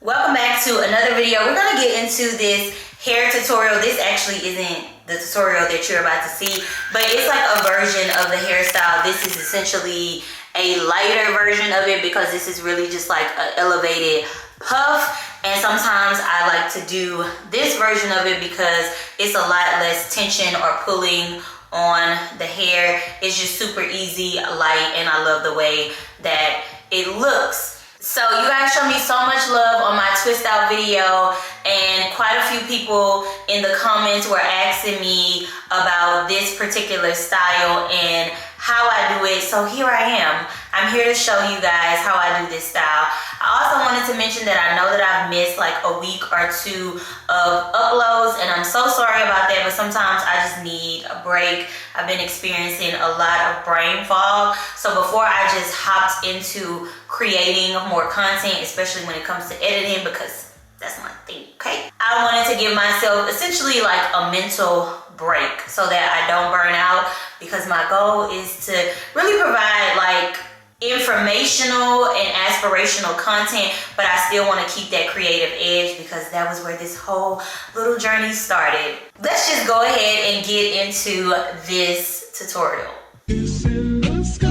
Welcome back to another video. We're gonna get into this hair tutorial. This actually isn't the tutorial that you're about to see, but it's like a version of the hairstyle. This is essentially a lighter version of it because this is really just like an elevated puff. And sometimes I like to do this version of it because it's a lot less tension or pulling on the hair. It's just super easy, light, and I love the way that it looks. So you guys show me so much love on my twist out video, and quite a few people in the comments were asking me about this particular style and how I do it. So here I am. I'm here to show you guys how I do this style. I also wanted to mention that I know that I've missed like a week or two of uploads, and I'm so sorry about that, but sometimes I just need a break. I've been experiencing a lot of brain fog, so before I just hopped into creating more content, especially when it comes to editing, because that's my thing, okay? I wanted to give myself essentially like a mental break so that I don't burn out, because my goal is to really provide like informational and aspirational content, but I still want to keep that creative edge because that was where this whole little journey started. Let's just go ahead and get into this tutorial. It's in the sky,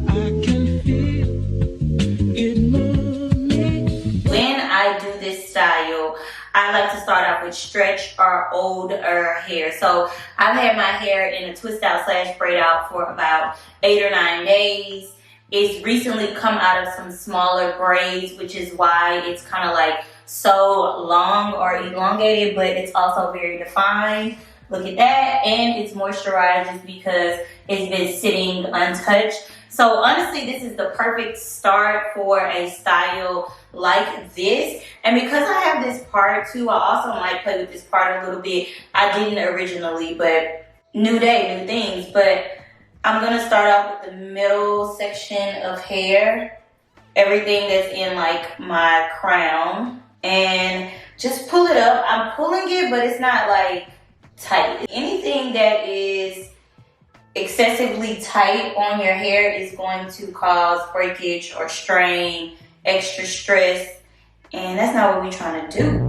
I can feel it moving. When I do this style, I like to start off with stretch or older hair. So I've had my hair in a twist out / braid out for about 8 or 9 days. It's recently come out of some smaller braids, which is why it's kind of like so long or elongated, but it's also very defined. Look at that. And it's moisturized just because it's been sitting untouched. So honestly, this is the perfect start for a style like this. And because I have this part too, I also might play with this part a little bit. I didn't originally, but new day, new things. But I'm gonna start off with the middle section of hair, everything that's in like my crown, and just pull it up. I'm pulling it, but it's not like tight. Anything that is excessively tight on your hair is going to cause breakage or strain, extra stress, and that's not what we're trying to do.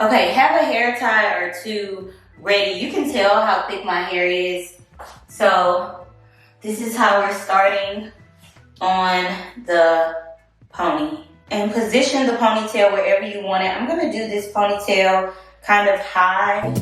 Okay, have a hair tie or two ready. You can tell how thick my hair is. So this is how we're starting on the pony. And position the ponytail wherever you want it. I'm gonna do this ponytail kind of high.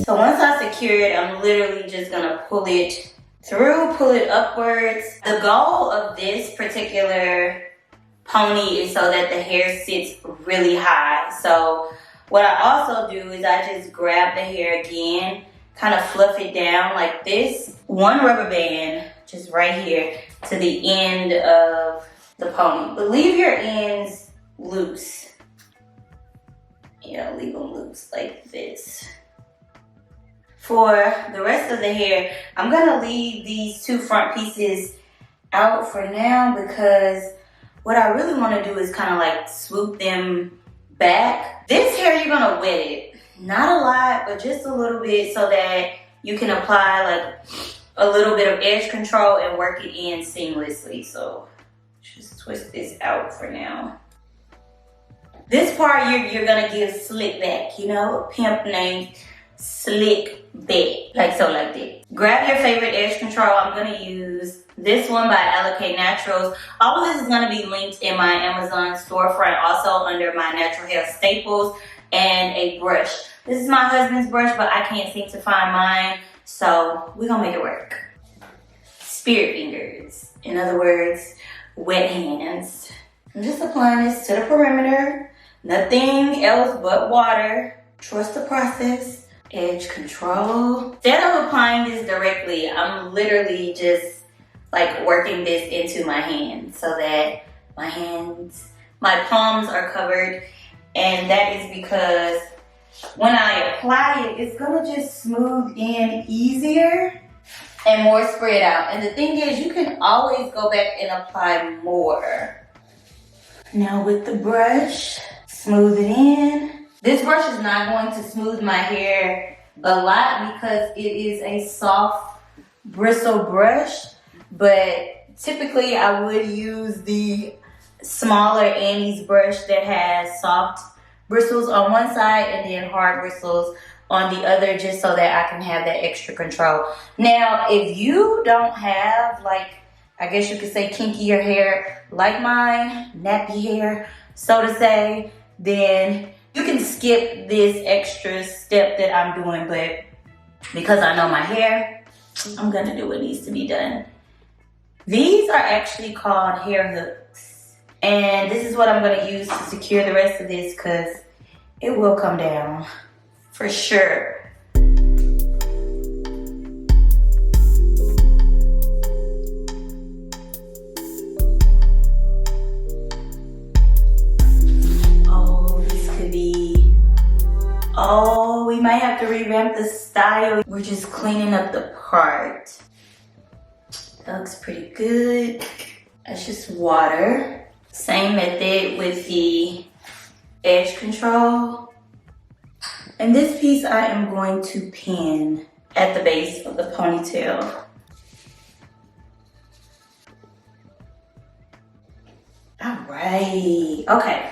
So once I secure it, I'm literally just gonna pull it through, pull it upwards. The goal of this particular pony is so that the hair sits really high. So what I also do is I just grab the hair again, kind of fluff it down like this. One rubber band, just right here to the end of the pony. But leave your ends loose. You know, leave them loose like this. For the rest of the hair, I'm gonna leave these two front pieces out for now because what I really wanna do is kind of like swoop them back. This hair, you're gonna wet it. Not a lot, but just a little bit so that you can apply like a little bit of edge control and work it in seamlessly. So just twist this out for now. This part, you're gonna give slick back, you know, a pimp named Slick Back, like so, like that. Grab your favorite edge control. I'm gonna use this one by Allocate Naturals. All of this is gonna be linked in my Amazon storefront, also under my natural hair staples, and a brush. This is my husband's brush, but I can't seem to find mine, so we're gonna make it work. Spirit fingers, in other words, wet hands. I'm just applying this to the perimeter, nothing else but water. Trust the process. Edge control. Instead of applying this directly, I'm literally just like working this into my hand so that my palms are covered. And that is because when I apply it, it's gonna just smooth in easier. and more spread out. And the thing is, you can always go back and apply more. Now with the brush, smooth it in. This brush is not going to smooth my hair a lot because it is a soft bristle brush, but typically I would use the smaller Annie's brush that has soft bristles on one side and then hard bristles on the other, just so that I can have that extra control. Now, if you don't have, like, I guess you could say kinkier hair like mine, nappy hair, so to say, then you can skip this extra step that I'm doing, but because I know my hair, I'm gonna do what needs to be done. These are actually called hair hooks, and this is what I'm gonna use to secure the rest of this because it will come down for sure. Oh, we might have to revamp the style. We're just cleaning up the part. That looks pretty good. That's just water. Same method with the edge control. And this piece I am going to pin at the base of the ponytail. All right, okay.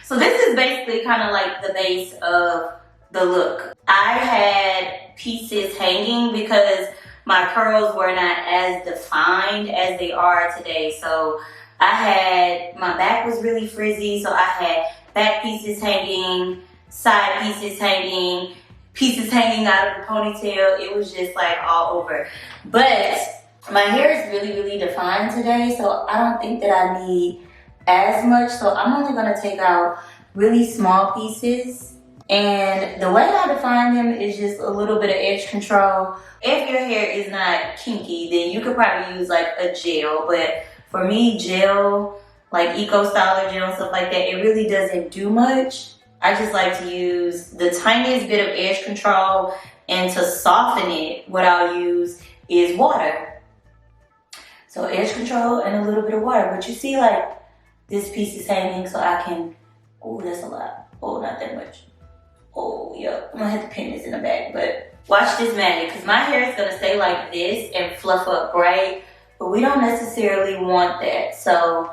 So this is basically kind of like the base of the look. I had pieces hanging because my curls were not as defined as they are today. So my back was really frizzy, so I had back pieces hanging, side pieces hanging out of the ponytail. It was just like all over. But my hair is really, really defined today, so I don't think that I need as much. So I'm only gonna take out really small pieces. And the way I define them is just a little bit of edge control. If your hair is not kinky, then you could probably use like a gel. But for me, gel, like Eco Styler gel and stuff like that, it really doesn't do much. I just like to use the tiniest bit of edge control, and to soften it, what I'll use is water. So edge control and a little bit of water. But you see, like, this piece is hanging, so I can, oh, that's a lot. Oh, not that much. Oh, yeah, I'm gonna have to pin this in the back, but watch this magic, because my hair is gonna stay like this and fluff up, right? But we don't necessarily want that. So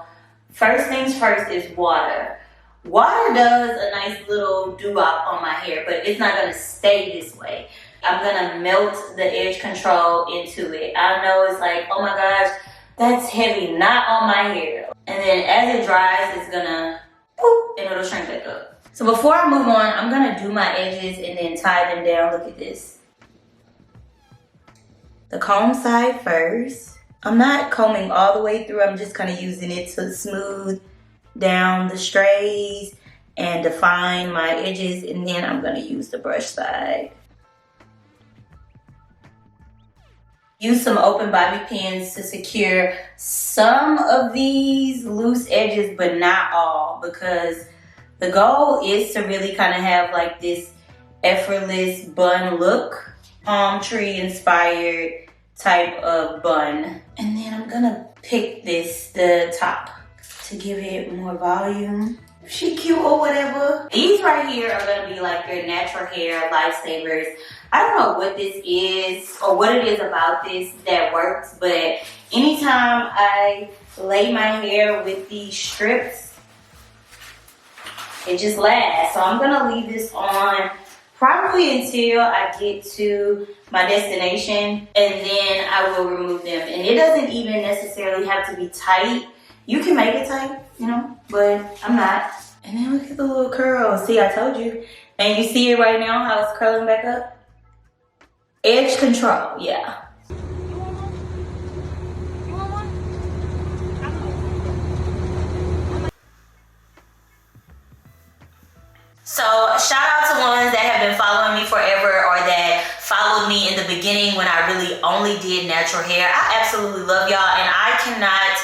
first things first is water. Water does a nice little doo-wop on my hair, but it's not gonna stay this way. I'm gonna melt the edge control into it. I know it's like, oh my gosh, that's heavy, not on my hair. And then as it dries, it's gonna, boop, and it'll shrink back up. So before I move on, I'm gonna do my edges and then tie them down. Look at this. The comb side first. I'm not combing all the way through. I'm just kind of using it to smooth down the strays and define my edges. And then I'm gonna use the brush side. Use some open bobby pins to secure some of these loose edges, but not all, because the goal is to really kind of have like this effortless bun look, palm tree inspired type of bun. And then I'm gonna pick the top to give it more volume. She cute or whatever. These right here are gonna be like your natural hair Lifesavers. I don't know what this is or what it is about this that works, but anytime I lay my hair with these strips, it just lasts. So I'm gonna leave this on probably until I get to my destination, and then I will remove them. And it doesn't even necessarily have to be tight. You can make it tight, you know, but I'm not. And then look at the little curls. See, I told you. And you see it right now, how it's curling back up? Edge control, yeah. So shout out to ones that have been following me forever, or that followed me in the beginning when I really only did natural hair. I absolutely love y'all, and I cannot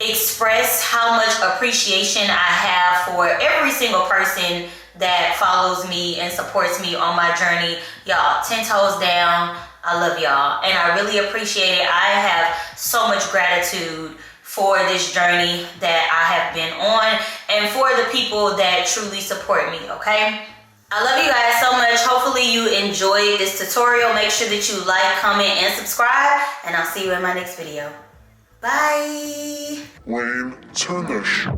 express how much appreciation I have for every single person that follows me and supports me on my journey. Y'all, 10 toes down. I love y'all, and I really appreciate it. I have so much gratitude for this journey that I have been on and for the people that truly support me, okay? I love you guys so much. Hopefully you enjoyed this tutorial. Make sure that you like, comment, and subscribe, and I'll see you in my next video. Bye. Lane, turn that shit.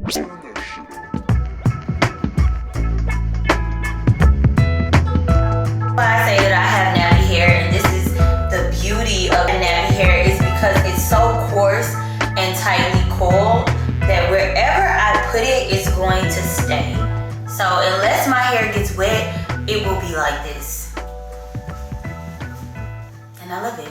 Why I say that I have nappy hair, and this is the beauty of nappy hair, is because it's so coarse and tightly coiled that wherever I put it, it's going to stay. So unless my hair gets wet, it will be like this. And I love it.